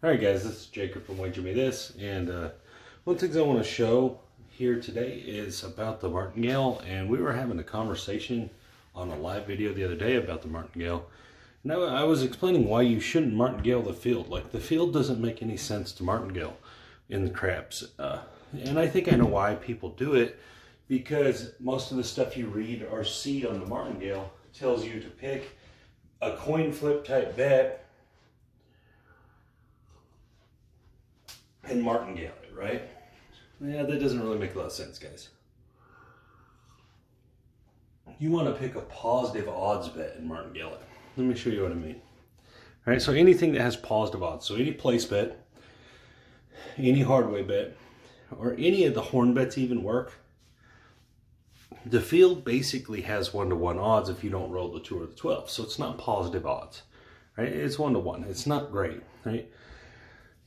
Alright guys, this is Jacob from Wager Me This, and one thing I want to show here today is about the martingale. And we were having a conversation on a live video the other day about the martingale. Now I was explaining why you shouldn't martingale the field. Like, the field doesn't make any sense to martingale in the craps. And I think I know why people do it, because most of the stuff you read or see on the martingale tells you to pick a coin flip type bet and martingale it, right? Yeah, that doesn't really make a lot of sense, guys. You want to pick a positive odds bet and martingale it. Let me show you what I mean. All right, so anything that has positive odds, so any place bet, any hardway bet, or any of the horn bets even work. The field basically has 1-to-1 odds if you don't roll the 2 or the 12, so it's not positive odds, right? It's 1-to-1. It's not great, right?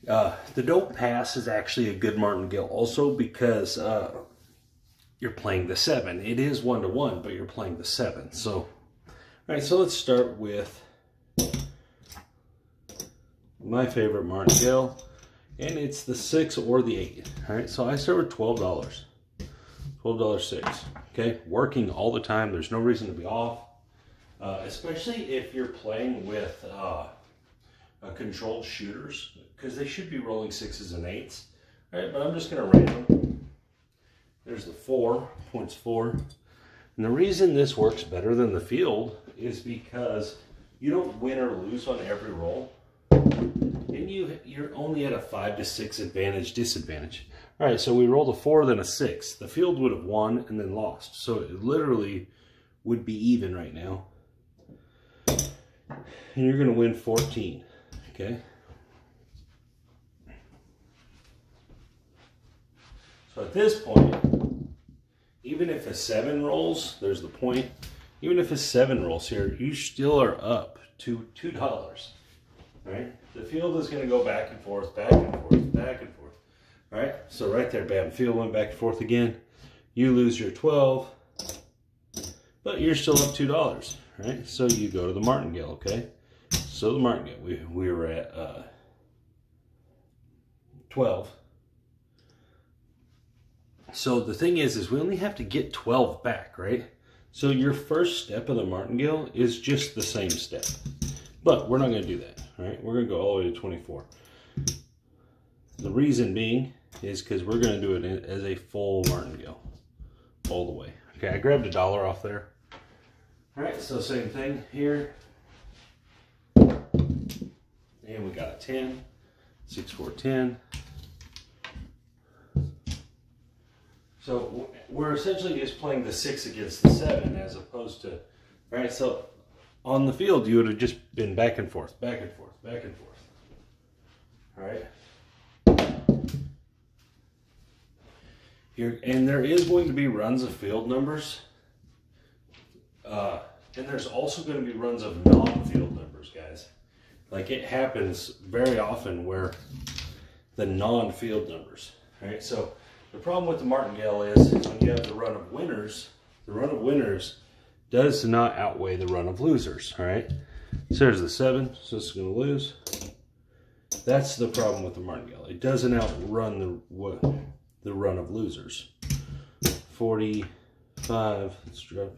The don't pass is actually a good martingale also, because you're playing the 7. It is 1-to-1, but you're playing the 7. So, all right, so let's start with my favorite martingale, and it's the 6 or the 8. All right, so I start with $12. $12.06. Okay, working all the time. There's no reason to be off, especially if you're playing with controlled shooters, because they should be rolling 6s and 8s. All right, but I'm just going to rate them. There's the 4, points 4. And the reason this works better than the field is because you don't win or lose on every roll, and you're only at a 5 to 6 disadvantage. All right, so we rolled a 4, then a 6. The field would have won and then lost, so it literally would be even right now. And you're going to win 14. Okay. So at this point, even if a 7 rolls, there's the point. Even if a 7 rolls here, you still are up to $2. Right? The field is going to go back and forth, back and forth, back and forth. All right? So right there, bam, field went back and forth again. You lose your 12, but you're still up $2. Right? So you go to the martingale, okay? So the martingale, we were at 12. So the thing is we only have to get 12 back, right? So your first step of the martingale is just the same step. But we're not going to do that, all right? We're going to go all the way to 24. The reason being is because we're going to do it as a full martingale, all the way. Okay, I grabbed $1 off there. All right, so same thing here. And we got a 10, 6, 4, 10. So we're essentially just playing the 6 against the 7 as opposed to, right? So on the field, you would have just been back and forth, back and forth, back and forth. All right. And there is going to be runs of field numbers. And there's also going to be runs of non-field numbers, guys. Like, it happens very often where the non-field numbers, right? So the problem with the martingale is when you have the run of winners does not outweigh the run of losers, all right? So there's the 7, so it's going to lose. That's the problem with the martingale. It doesn't outrun the run of losers. 45, let's drop,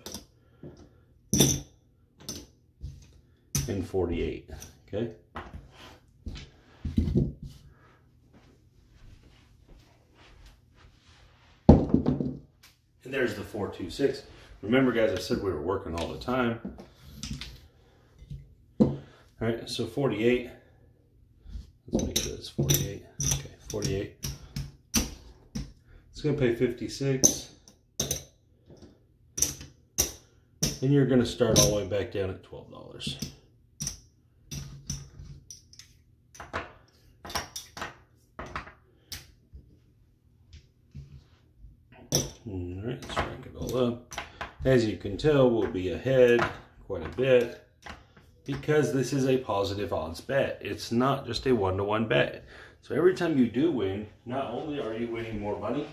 and 48. Okay. And there's the 4, 2, 6. Remember, guys, I said we were working all the time. All right, so 48. Let's make sure it's 48. Okay, 48. It's going to pay 56. And you're going to start all the way back down at $12. Alright, let's rank it all up. As you can tell, we'll be ahead quite a bit because this is a positive odds bet. It's not just a 1-to-1 bet. So every time you do win, not only are you winning more money,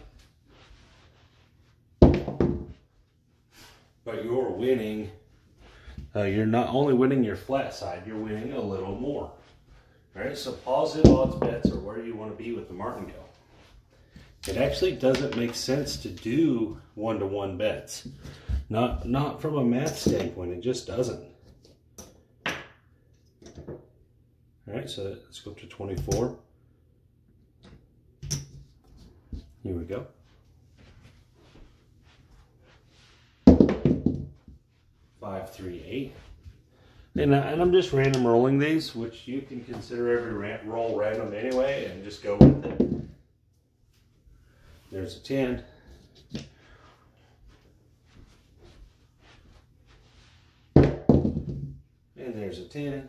but you're winning, you're not only winning your flat side, you're winning a little more. All right, so positive odds bets are where you want to be with the martingale. It actually doesn't make sense to do one-to-one bets. Not from a math standpoint, it just doesn't. All right, so let's go up to 24. Here we go. 5, 3, 8. And I'm just random rolling these, which you can consider every roll random anyway, and just go with it. There's a 10. And there's a 10.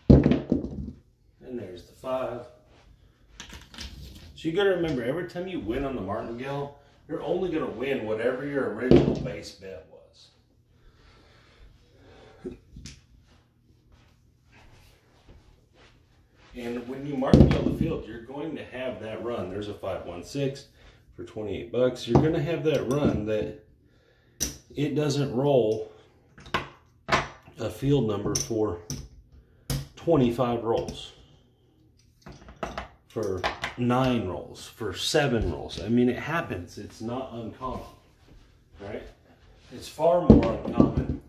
And there's the 5. So you gotta remember, every time you win on the martingale, you're only gonna win whatever your original base bet was. And when you martingale the field, you're going to have that run. There's a 5-1-6 for 28 bucks. You're gonna have that run that it doesn't roll a field number for 25 rolls, for 9 rolls, for 7 rolls. I mean, it happens. It's not uncommon, right? It's far more uncommon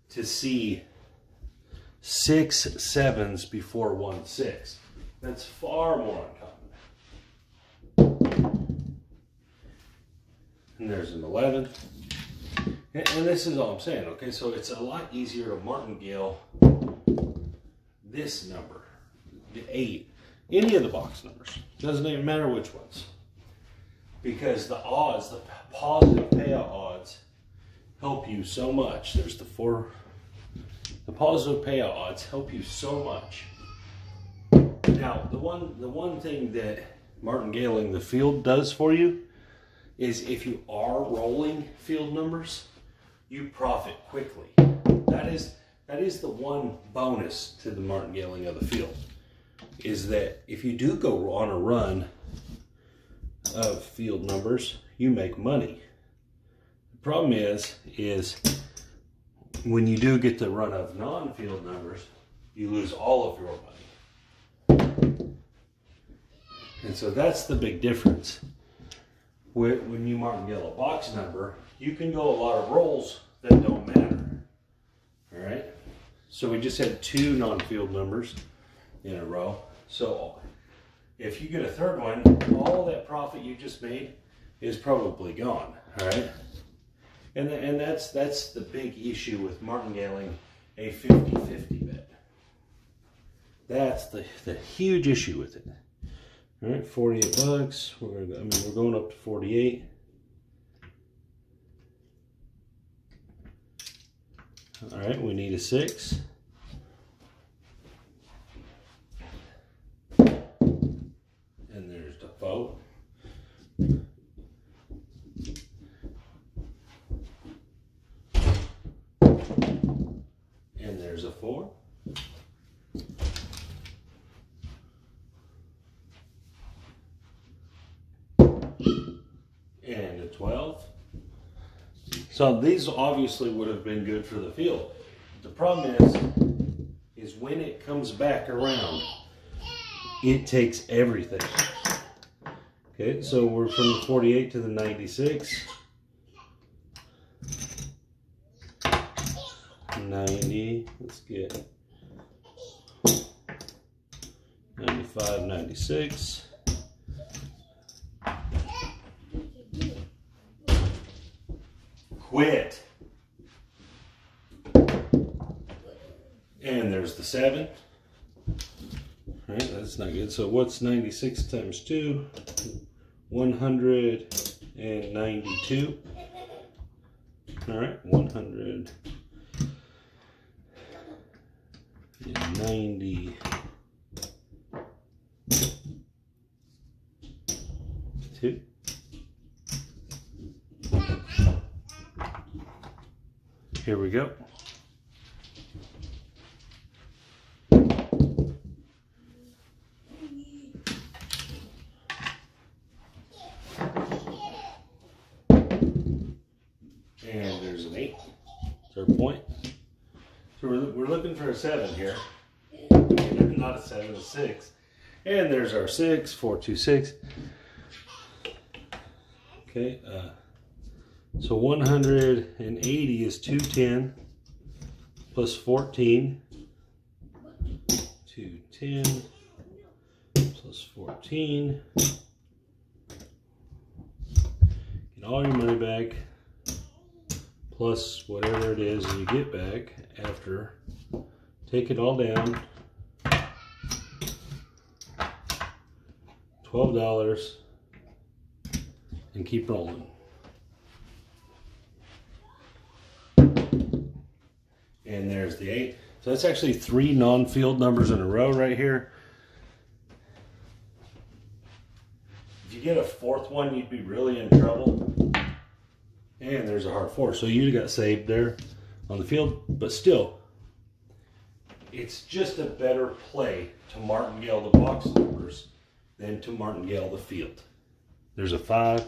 to see 6 7s before 1 6. That's far more uncommon. And there's an 11. And this is all I'm saying, okay? So it's a lot easier to martingale this number, the 8, any of the box numbers. Doesn't even matter which ones. Because the odds, the positive payout odds, help you so much. There's the 4. The positive payout odds help you so much. Now, the one thing that martingaling the field does for you is if you are rolling field numbers, you profit quickly. That is the one bonus to the martingaling of the field, is that if you do go on a run of field numbers, you make money. The problem is when you do get the run of non-field numbers, you lose all of your money. And so that's the big difference. When you martingale a box number, you can go a lot of rolls that don't matter. All right? So we just had 2 non-field numbers in a row. So if you get a third one, all that profit you just made is probably gone. All right? And that's the big issue with martingaling a 50-50 bet. That's the huge issue with it. All right, 48 bucks. We're going up to 48. All right, we need a 6. And there's the 4. And there's a 4. And a 12. So these obviously would have been good for the field. The problem is when it comes back around, it takes everything. Okay, so we're from the 48 to the 96. 90, let's get 95, 96. Quit. And there's the 7. All right, that's not good. So what's 96 times 2? 192. All right, 192. Here we go. And there's an 8. It's our point. point. So we're looking for a 7 here. Not a 7, a 6. And there's our 6, 4, 2, 6. Okay, so 180 is 210 plus 14. 210 plus 14. Get all your money back plus whatever it is you get back after. Take it all down. $12 and keep rolling. And there's the 8. So that's actually 3 non-field numbers in a row right here. If you get a 4th one, you'd be really in trouble. And there's a hard 4. So you got saved there on the field, but still, it's just a better play to martingale the box numbers than to martingale the field. There's a 5. All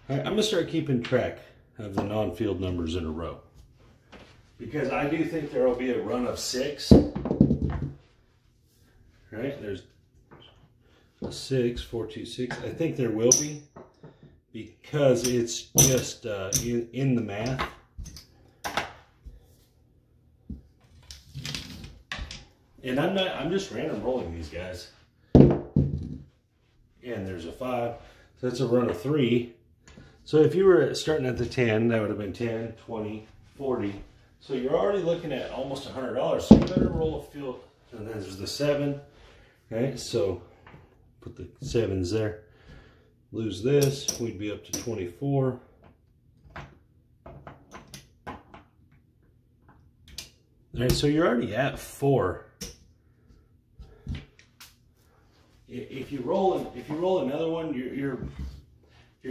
right, I'm gonna start keeping track of the non-field numbers in a row, because I do think there will be a run of 6. Right, there's a 6, 4, 2, 6. I think there will be, because it's just in the math. And I'm just random rolling these guys. And there's a 5. So that's a run of 3. So if you were starting at the 10, that would have been 10, 20, 40. So you're already looking at almost $100. So you better roll a field. And then there's the 7. Okay, so put the 7s there. Lose this, we'd be up to 24. All right, so you're already at 4. If you roll another one, you're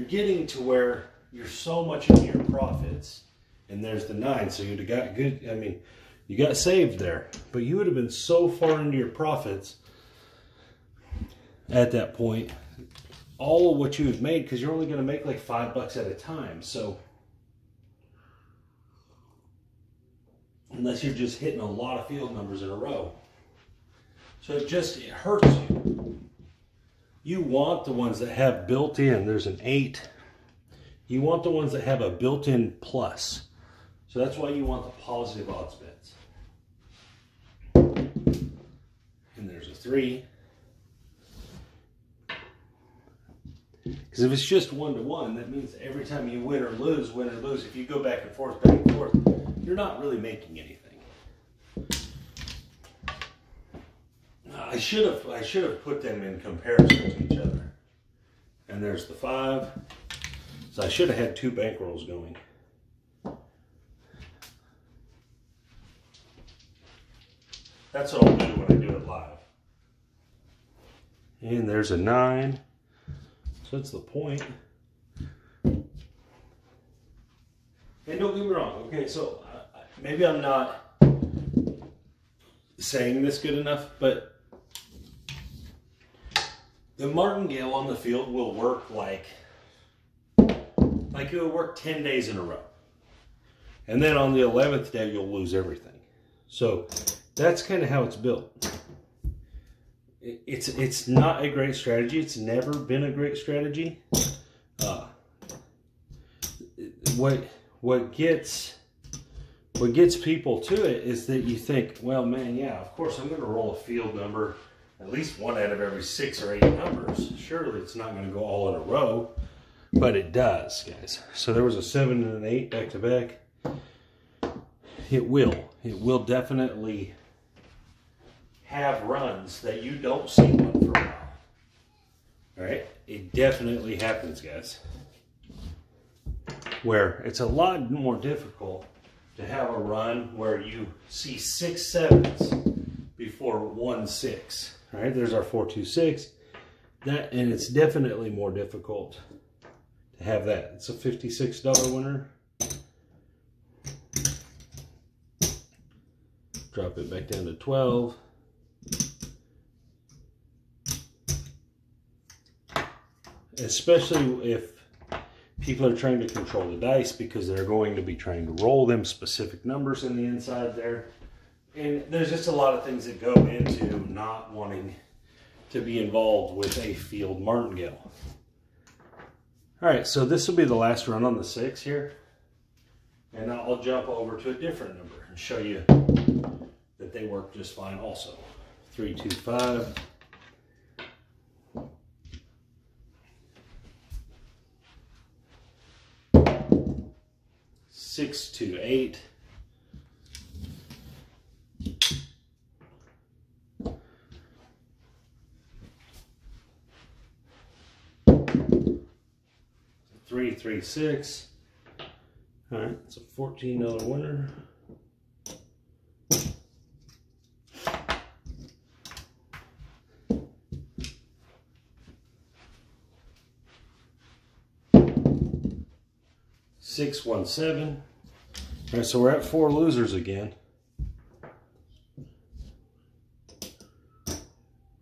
getting to where you're so much into your profits, and there's the 9. So you'd have got good. I mean, you got saved there, but you would have been so far into your profits at that point. All of what you have made, because you're only going to make like $5 at a time. So unless you're just hitting a lot of field numbers in a row, so it hurts you. You want the ones that have built-in, there's an 8. You want the ones that have a built-in plus. So that's why you want the positive odds bets. And there's a 3. Because if it's just 1-to-1, that means every time you win or lose, if you go back and forth, you're not really making anything. I should have put them in comparison to each other. And there's the 5. So I should have had 2 bankrolls going. That's what I'll do when I do it live. And there's a 9. So that's the point. And don't get me wrong, okay, so maybe I'm not saying this good enough, but the martingale on the field will work like it will work 10 days in a row. And then on the 11th day, you'll lose everything. So that's kind of how it's built. It's not a great strategy. It's never been a great strategy. What gets people to it is that you think, well, man, yeah, of course I'm going to roll a field number, at least 1 out of every 6 or 8 numbers. Surely it's not going to go all in a row, but it does, guys. So there was a 7 and an 8 back to back. It will definitely have runs that you don't see one for a while. All right, it definitely happens, guys, where it's a lot more difficult to have a run where you see 6 7s before 1 6. All right, there's our 4 2 6. That, and it's definitely more difficult to have that. It's a $56 winner. Drop it back down to 12. Especially if People are trying to control the dice because they're going to be trying to roll them specific numbers in the inside there. And there's just a lot of things that go into not wanting to be involved with a field martingale. All right, so this will be the last run on the 6 here. And I'll jump over to a different number and show you that they work just fine also. 3, 2, 5. 6, 2, 8. 3, 3, 6. All right, it's a $14 winner. Six, 1, 7. All right, so we're at 4 losers again.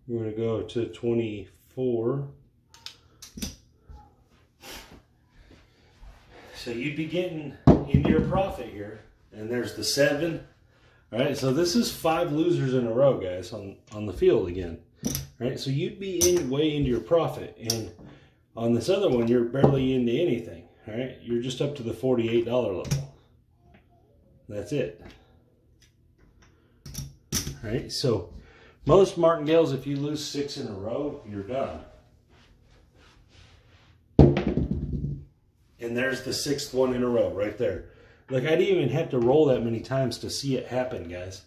We're going to go to 24. So you'd be getting into your profit here. And there's the 7. All right, so this is 5 losers in a row, guys, on the field again. All right, so you'd be way into your profit. And on this other one, you're barely into anything. All right, you're just up to the $48 level. That's it. All right, so most martingales, if you lose 6 in a row, you're done. And there's the 6th one in a row right there. Like, I didn't even have to roll that many times to see it happen, guys.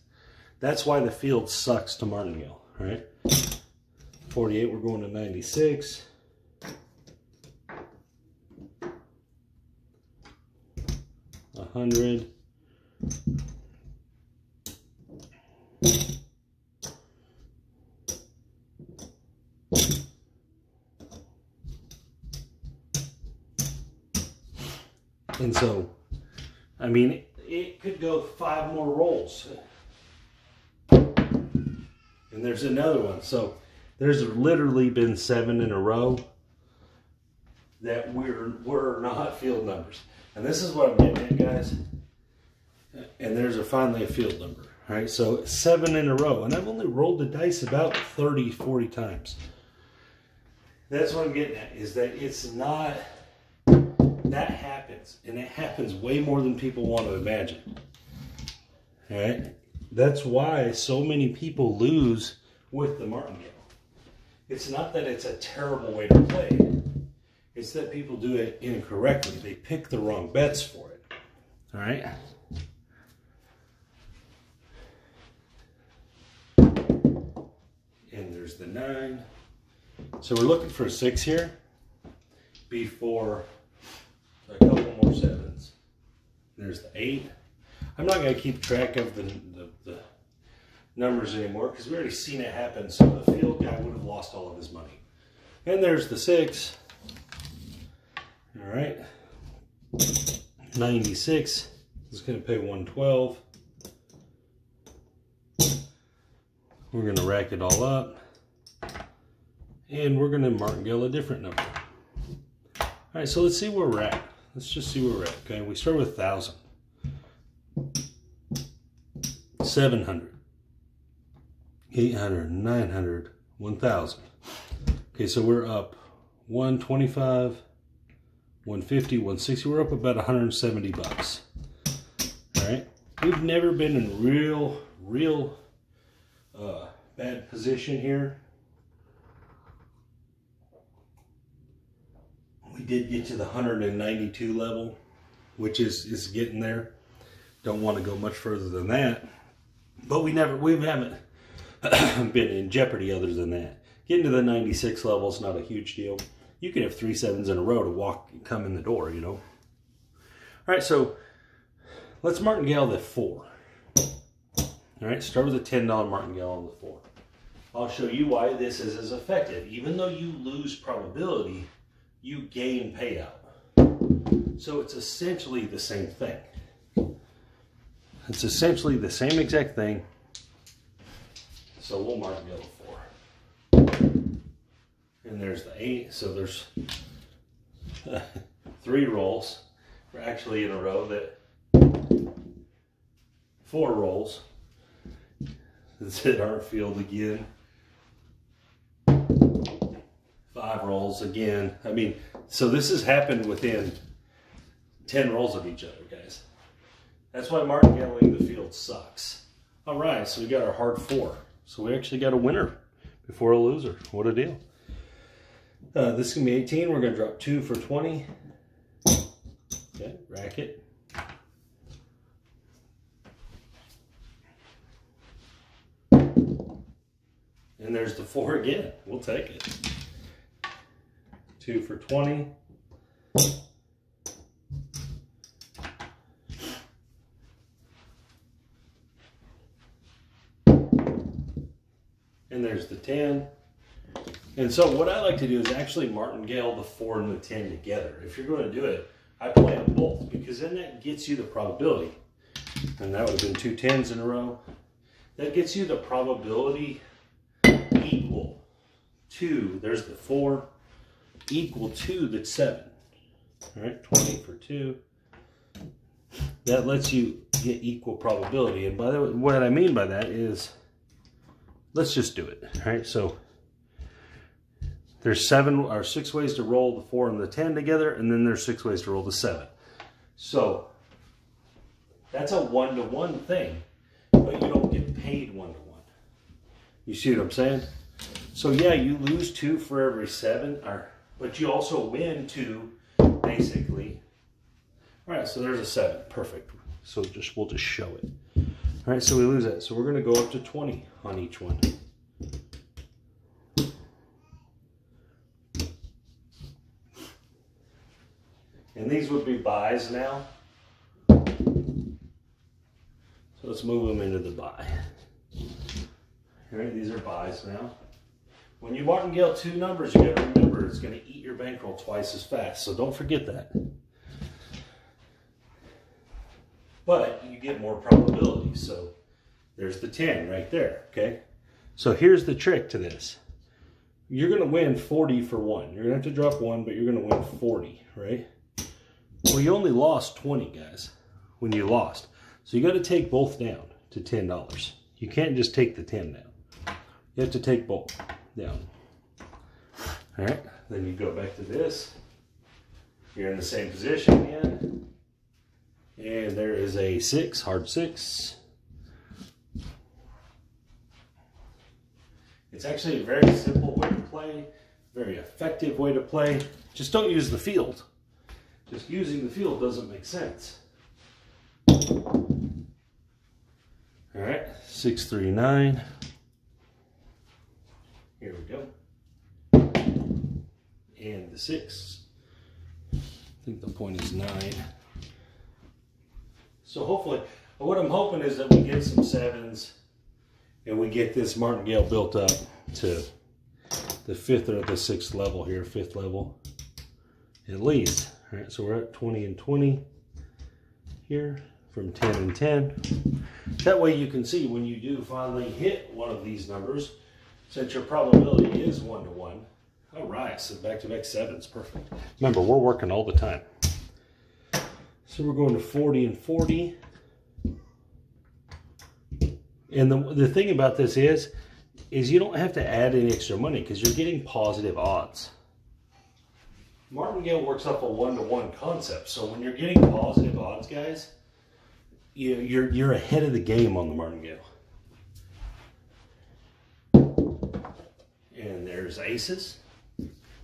That's why the field sucks to martingale, all right? 48, we're going to 96. 100. And so, I mean, it could go 5 more rolls. And there's another one. So there's literally been 7 in a row that were not field numbers. And this is what I'm getting at, guys. And there's finally a field number. All right, so 7 in a row. And I've only rolled the dice about 30, 40 times. That's what I'm getting at, is that it's not... That happens, and it happens way more than people want to imagine. All right? That's why so many people lose with the martingale. It's not that it's a terrible way to play. It's that people do it incorrectly. They pick the wrong bets for it. All right? And there's the 9. So we're looking for a 6 here before... a couple more 7s. There's the 8. I'm not going to keep track of the numbers anymore because we already seen it happen. So the field guy would have lost all of his money. And there's the 6. All right. 96 is going to pay 112. We're going to rack it all up. And we're going to martingale a different number. All right, so let's see where we're at. Let's just see where we're at, okay? We start with 1,000. 700. 800, 900, 1,000. Okay, so we're up 125, 150, 160. We're up about 170 bucks. All right? We've never been in real bad position here. We did get to the 192 level, which is getting there. Don't want to go much further than that. But we haven't been in jeopardy other than that. Getting to the 96 level is not a huge deal. You can have 3 7s in a row to come in the door, you know. All right, so let's martingale the 4. All right, start with a $10 martingale on the 4. I'll show you why this is as effective. Even though you lose probability, you gain payout. So it's essentially the same thing. It's essentially the same exact thing. So we'll martingale the 4. And there's the 8. So there's 3 rolls. We're actually in a row that 4 rolls. Let's hit our field again. 5 rolls again. I mean, so this has happened within 10 rolls of each other, guys. That's why martingaling the field sucks. All right, so we got our hard 4. So we actually got a winner before a loser. What a deal. This is going to be 18. We're going to drop 2 for 20. Okay, racket. And there's the 4 again. We'll take it. 2 for 20. And there's the 10. And so what I like to do is actually martingale the 4 and the 10 together. If you're going to do it, I play them both because then that gets you the probability. And that would have been 2 10s in a row. That gets you the probability equal to, there's the 4, equal to the 7. All right, 20 for 2. That lets you get equal probability. And by the way, what I mean by that is, let's just do it. All right, so there's 6 ways to roll the 4 and the 10 together, and then there's 6 ways to roll the 7. So that's a 1-to-1 thing, but you don't get paid 1-to-1. You see what I'm saying? So yeah, you lose 2 for every 7, but you also win 2, basically. All right, so there's a 7, perfect. So we'll just show it. All right, so we lose that. So we're going to go up to 20 on each one. And these would be buys now. So let's move them into the buy. All right, these are buys now. When you martingale 2 numbers, you got to remember it's going to eat your bankroll twice as fast. So don't forget that. But you get more probability. So there's the 10 right there, okay? So here's the trick to this. You're going to win 40 for 1. You're going to have to drop 1, but you're going to win 40, right? Well, you only lost 20, guys, when you lost. So you got to take both down to $10. You can't just take the 10 down. You have to take both down. All right, then you go back to this. You're in the same position again. And there is a 6, hard 6. It's actually a very simple way to play, very effective way to play. Just don't use the field. Just using the field doesn't make sense. All right, 6, 3, 9. Here we go. And the 6. I think the point is 9. So hopefully, what I'm hoping is that we get some 7s and we get this martingale built up to the 5th or the 6th level here, 5th level at least. All right, so we're at 20 and 20 here from 10 and 10. That way you can see when you do finally hit one of these numbers, since your probability is 1-to-1. All right, so back-to-back 7s, perfect. Remember, we're working all the time. So we're going to 40 and 40. And the thing about this is you don't have to add any extra money because you're getting positive odds. Martingale works off a 1-to-1 concept. So when you're getting positive odds, guys, you're ahead of the game on the martingale. And there's aces.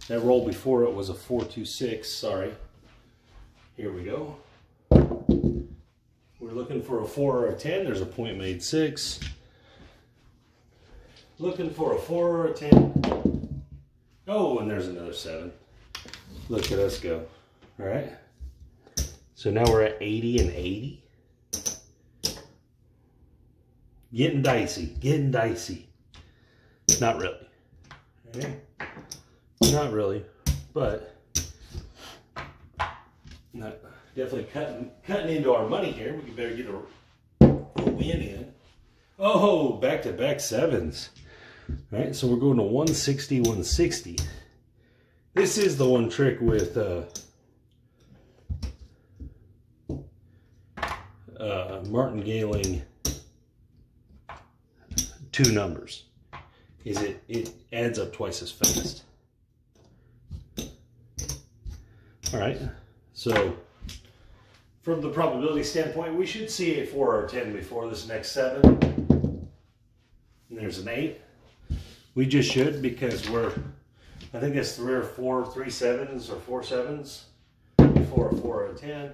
That roll before it was a 4-2-6, sorry. Here we go. We're looking for a 4 or a 10. There's a point made 6. Looking for a 4 or a 10. Oh, and there's another 7. Look at us go. All right. So now we're at 80 and 80. Getting dicey. Getting dicey. Not really. Okay. Not really. But not definitely cutting into our money here. We better get a win in. Oh, back-to-back 7s. All right, so we're going to 160, 160. This is the one trick with martingaling two numbers is it adds up twice as fast. All right, so from the probability standpoint, we should see a 4 or a 10 before this next 7. And there's an 8. We just should, because I think that's 3 7s or 4 7s before a 4 or a 10.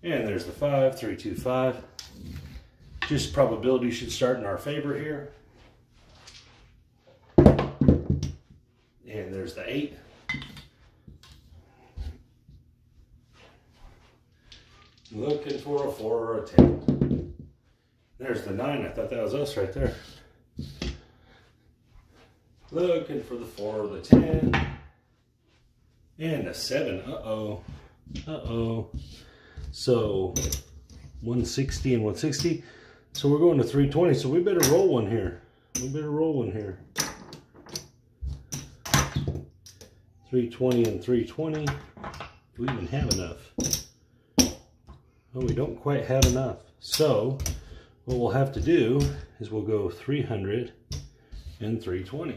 And there's the 5, 3, 2, 5. Just probability should start in our favor here. And there's the 8. Looking for a 4 or a 10. There's the 9. I thought that was us right there. Looking for the 4 or the 10. And a 7. Uh-oh. Uh-oh. So 160 and 160. So we're going to 320. So we better roll one here. We better roll one here. 320 and 320. Do we even have enough? Well, we don't quite have enough. So what we'll have to do is we'll go 300 and 320.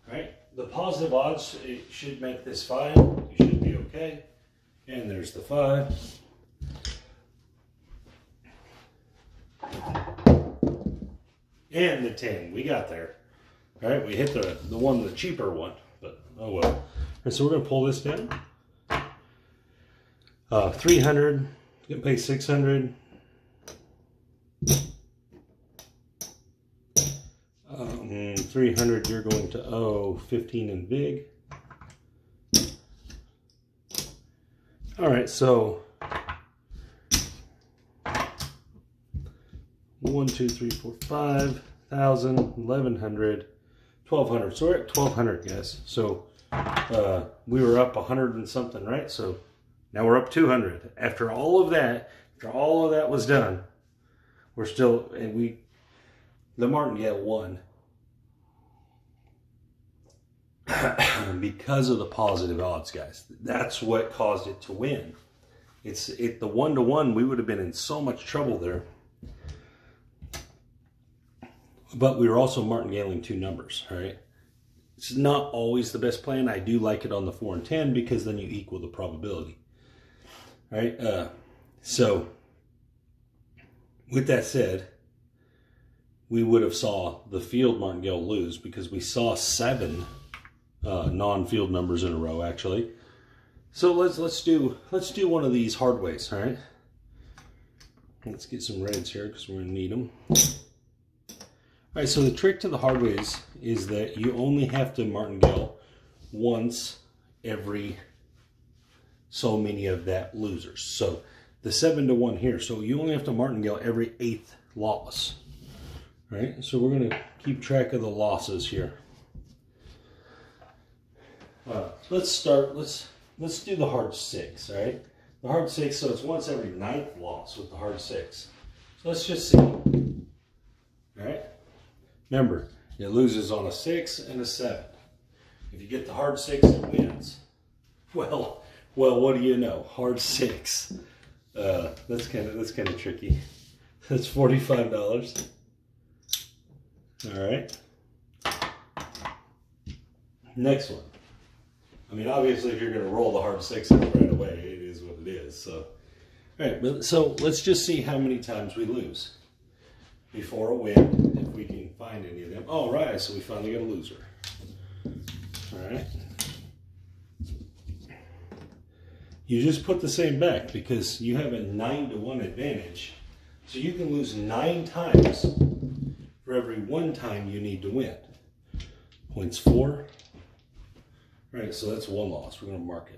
All right, the positive odds, it should make this fine. You should be okay. And there's the 5. And the 10. We got there. All right, we hit the cheaper one, but oh well. And so we're going to pull this down. 300, get paid 600. 300, you're going to owe 15 and big. All right, so 1, 2, 3, 4, 5,000, 1,100, 1,200. So we're at 1,200, guys. So we were up 100 and something, right? So now we're up 200. After all of that was done, we're still, and the martingale won because of the positive odds, guys. That's what caused it to win. The 1-to-1, we would have been in so much trouble there. But we were also martingaling two numbers, right? It's not always the best plan. I do like it on the 4 and 10 because then you equal the probability. Right? So with that said, we would have saw the field martingale lose because we saw 7 non-field numbers in a row, actually. So let's do one of these hard ways. All right. Let's get some reds here because we're gonna need them. All right. So the trick to the hard ways is that you only have to martingale once every so many of that losers. So the 7-to-1 here. So you only have to martingale every 8th loss. Right? So we're going to keep track of the losses here. Let's do the hard 6, all right? The hard 6, so it's once every 9th loss with the hard 6. So let's just see. All right? Remember, it loses on a 6 and a 7. If you get the hard 6, it wins. Well, what do you know? Hard 6. That's kind of tricky. That's $45. All right. Next one. I mean, obviously, if you're going to roll the hard 6s right away, it is what it is. So, all right. But so let's just see how many times we lose before a win, if we can find any of them. All right. So we finally got a loser. All right. You just put the same back because you have a 9-to-1 advantage. So you can lose 9 times for every 1 time you need to win. Points 4. All right, so that's 1 loss. We're going to mark it.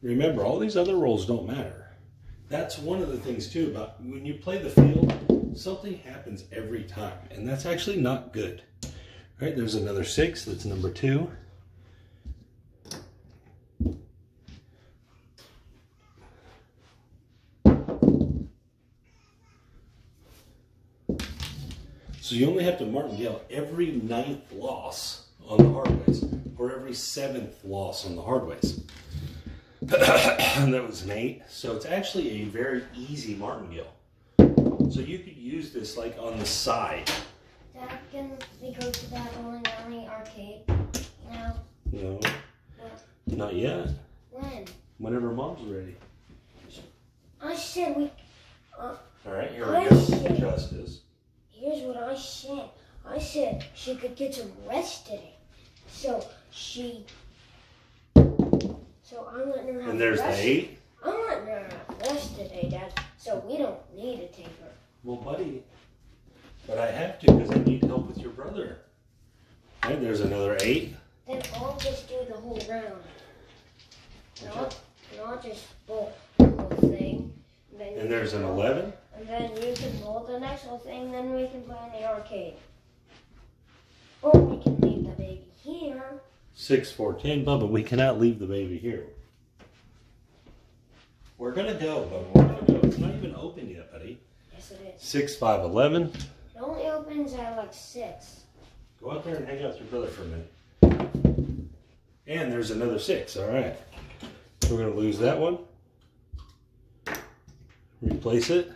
Remember, all these other rolls don't matter. That's one of the things too about when you play the field, something happens every time, and that's actually not good. All right, there's another 6. That's number 2. So you only have to martingale every 9th loss on the hard ways, or every every 7th loss on the hardways. And that was an 8. So it's actually a very easy martingale. So you could use this like on the side. Dad, can we go to that bowling alley arcade now? No, What? not yet. When? Whenever Mom's ready. I said we... All right, here we go. Justice. Here's what I said. I said she could get some rest today. So I'm letting her have And there's rest. the 8. I'm letting her have rest today, Dad. So we don't need to take her. Well, buddy, but I have to because I need help with your brother. Okay, there's another 8. Then I'll just do the whole round. And I'll just bowl the whole thing. And there's an 11. And then you can bowl the next whole thing, then we can play in the arcade. Or we can leave the baby here. 6, 4, 10. Bubba, we cannot leave the baby here. We're going to go, Bubba. We're going to go. It's not even open yet, buddy. Yes, it is. 6, 5, 11. It only opens at like 6. Go out there and hang out with your brother for a minute. And there's another 6. All right. We're going to lose that one. Replace it.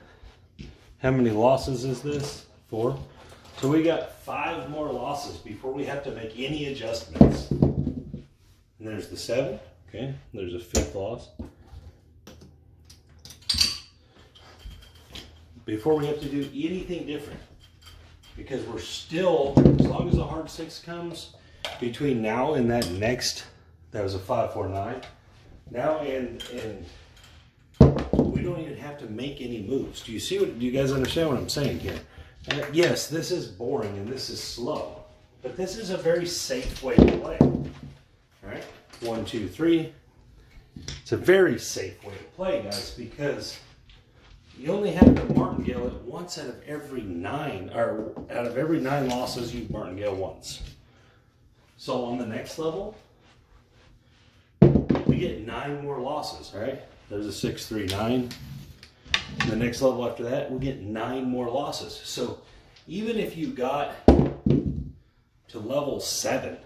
How many losses is this? 4. So we got 5 more losses before we have to make any adjustments. And there's the 7. Okay. There's a 5th loss. Before we have to do anything different. Because we're still, as long as the hard 6 comes, between now and that next, that was a 5, 4, 9. Now and we don't even have to make any moves. Do you guys understand what I'm saying here? Yes, this is boring and this is slow, but this is a very safe way to play. All right, 1, 2, 3. It's a very safe way to play, guys, because you only have to martingale it once out of every 9, or out of every 9 losses you martingale once. So on the next level, we get 9 more losses, right? There's a 6, 3, 9. And the next level after that, we get 9 more losses. So even if you got to level 7,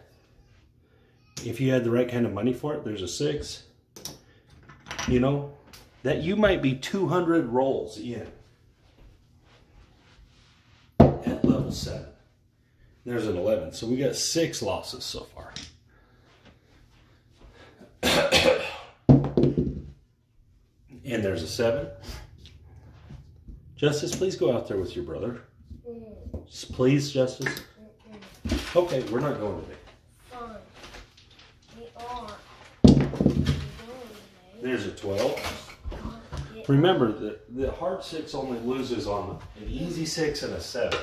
if you had the right kind of money for it, there's a 6, you know, that you might be 200 rolls in at level 7. There's an 11. So we got 6 losses so far. And there's a 7. Justice, please go out there with your brother. Please, Justice. Okay, we're not going today. Fine. We are. We're going today. There's a 12. Remember, the hard 6 only loses on an easy 6 and a 7.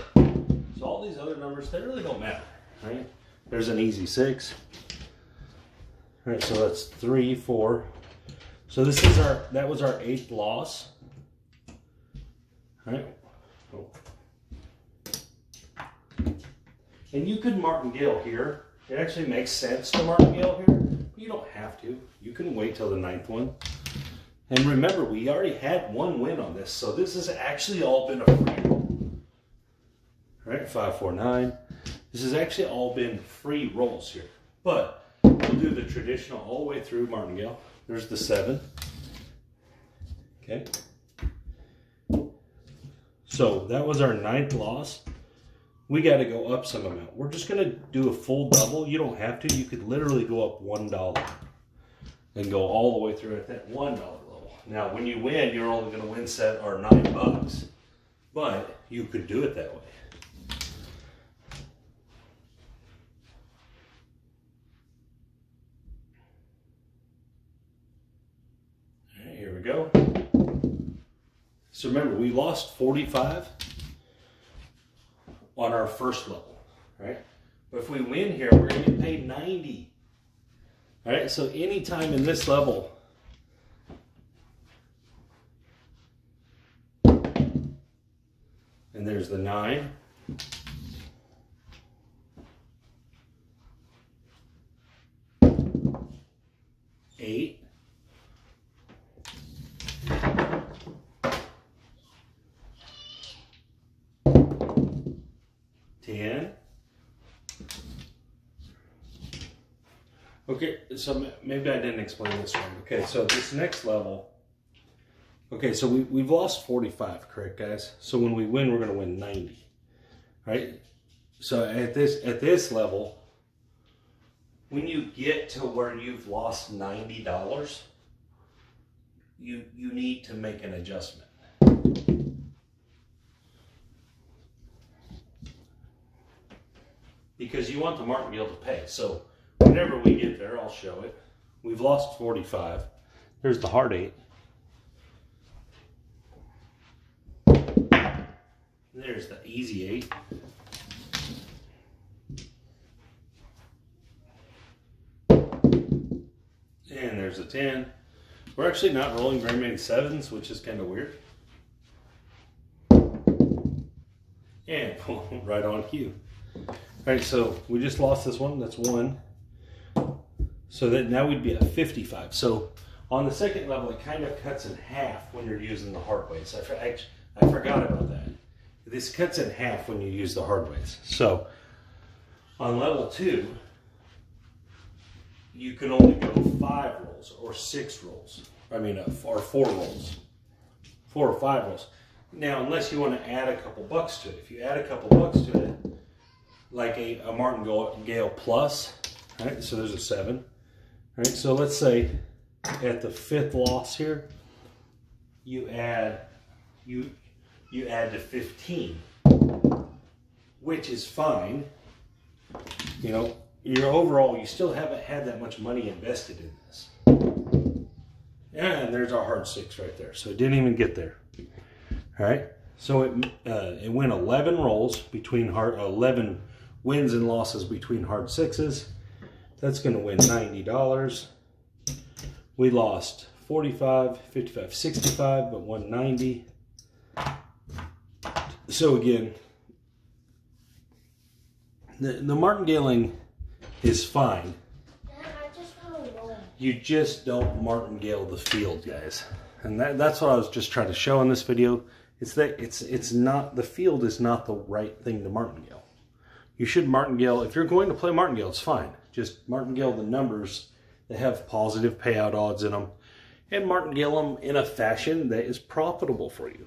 So all these other numbers, they really don't matter, right? There's an easy 6. All right, so that's 3, 4. So this is that was our 8th loss. All right. Oh. And you could martingale here. It actually makes sense to martingale here. But you don't have to. You can wait till the 9th one. And remember, we already had 1 win on this, so this has actually all been a free roll. All right, 5, 4, 9. This has actually all been free rolls here. But we'll do the traditional all the way through martingale. There's the 7. Okay. So that was our 9th loss. We got to go up some amount. We're just going to do a full double. You don't have to. You could literally go up $1 and go all the way through at that $1 level. Now, when you win, you're only going to win $9, but you could do it that way. All right, here we go. So remember, we lost 45 on our first level, right? But if we win here, we're going to get paid 90. All right, so anytime in this level, and there's the 9. $8. 10. Okay, so maybe I didn't explain this one. Okay, so this next level, okay, so we've lost 45, correct, guys? So when we win, we're going to win 90, right? So at this level, when you get to where you've lost $90, you need to make an adjustment. Because you want the martingale to pay. So whenever we get there, I'll show it. We've lost 45. There's the hard 8. There's the easy 8. And there's a 10. We're actually not rolling very many 7s, which is kind of weird. And right on cue. All right, so we just lost this one. That's 1. So that now we'd be at 55. So on the second level, it kind of cuts in half when you're using the hard weights. I forgot about that. This cuts in half when you use the hard weights. So on level 2, you can only go 5 rolls or 6 rolls. I mean, or 4 rolls. 4 or 5 rolls. Now, unless you want to add a couple bucks to it. If you add a couple bucks to it, like a martingale plus, right? So there's a 7. Right? So let's say at the 5th loss here, you add to 15, which is fine. You know, your overall, you still haven't had that much money invested in this. And there's our hard 6 right there. So it didn't even get there. All right. So it went 11 rolls between 11 wins and losses between hard 6s. That's going to win $90. We lost 45, 55, 65, but won 90. So again, the martingaling is fine. You just don't martingale the field, guys. And that's what I was just trying to show in this video. It's that it's not, the field is not the right thing to martingale. You should martingale, if you're going to play martingale, it's fine. Just martingale the numbers that have positive payout odds in them and martingale them in a fashion that is profitable for you.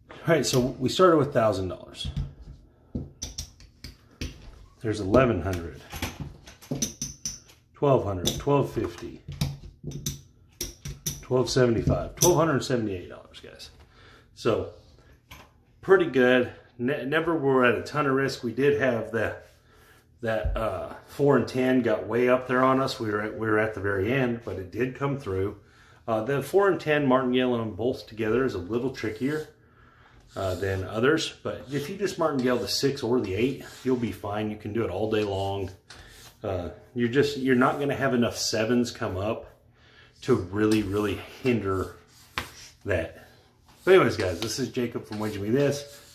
All right, so we started with $1,000. There's 1,100, 1,200, 1,250, 1,275, $1,278, guys. So pretty good. Never were at a ton of risk. We did have that 4 and 10 got way up there on us. We were at the very end, but it did come through. The 4 and 10 martingaling them both together is a little trickier than others, but if you just martingale the 6 or the 8, you'll be fine. You can do it all day long. You're not going to have enough 7s come up to really hinder that. But anyways, guys, this is Jacob from Wager Me This.